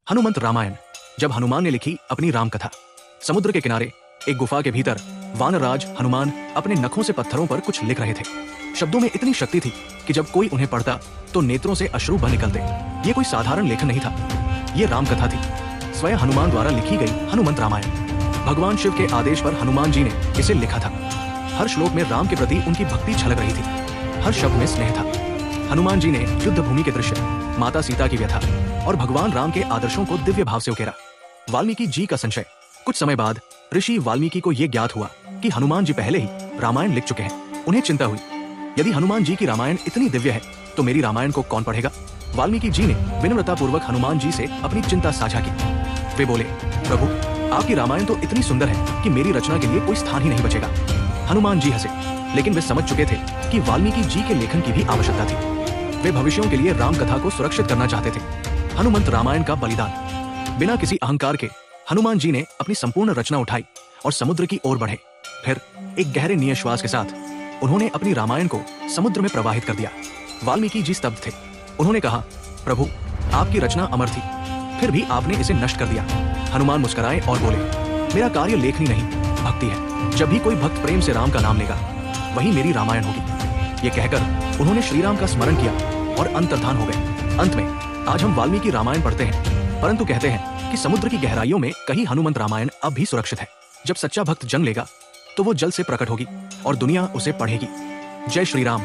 हनुमंत रामायण। जब हनुमान ने लिखी अपनी राम कथा। समुद्र के किनारे एक गुफा के भीतर वानरराज हनुमान अपने नखों से पत्थरों पर कुछ लिख रहे थे। शब्दों में इतनी शक्ति थी कि जब कोई उन्हें पढ़ता तो नेत्रों से अश्रु बह निकलते। ये कोई साधारण लेखन नहीं था, ये राम कथा थी, स्वयं हनुमान द्वारा लिखी गई हनुमंत रामायण। भगवान शिव के आदेश पर हनुमान जी ने इसे लिखा था। हर श्लोक में राम के प्रति उनकी भक्ति झलक रही थी, हर शब्द में स्नेह था। हनुमान जी ने युद्ध भूमि के दृश्य, माता सीता की व्यथा और भगवान राम के आदर्शों को दिव्य भाव से उकेरा। वाल्मीकि जी का संशय। कुछ समय बाद ऋषि वाल्मीकि को यह ज्ञात हुआ कि हनुमान जी पहले ही रामायण लिख चुके हैं। उन्हें चिंता हुई, यदि हनुमान जी की रामायण इतनी दिव्य है तो मेरी रामायण को कौन पढ़ेगा। वाल्मीकि जी ने विनम्रता पूर्वक हनुमान जी से अपनी चिंता साझा की। वे बोले, प्रभु, आपकी रामायण तो इतनी सुंदर है कि मेरी रचना के लिए कोई स्थान ही नहीं बचेगा। हनुमान जी हंसे, लेकिन वे समझ चुके थे कि वाल्मीकि जी के लेखन की भी आवश्यकता थी। वे भविष्यों के लिए राम कथा को सुरक्षित करना चाहते थे। हनुमंत रामायण का बलिदान। बिना किसी अहंकार के हनुमान जी ने अपनी संपूर्ण रचना उठाई और समुद्र की ओर बढ़े। फिर एक गहरे निश्वास के साथ उन्होंने अपनी रामायण को समुद्र में प्रवाहित कर दिया। वाल्मीकि जी स्तब्ध थे। उन्होंने कहा, प्रभु, आपकी रचना अमर थी, फिर भी आपने इसे नष्ट कर दिया। हनुमान मुस्कुराए और बोले, मेरा कार्य लेखनी नहीं, भक्ति है। जब भी कोई भक्त प्रेम से राम का नाम लेगा, वही मेरी रामायण होगी। ये कहकर उन्होंने श्री राम का स्मरण किया और अंतर्धान हो गए। अंत में आज हम वाल्मीकि रामायण पढ़ते हैं, परंतु कहते हैं कि समुद्र की गहराइयों में कहीं हनुमंत रामायण अब भी सुरक्षित है। जब सच्चा भक्त जन्म लेगा तो वो जल से प्रकट होगी और दुनिया उसे पढ़ेगी। जय श्री राम।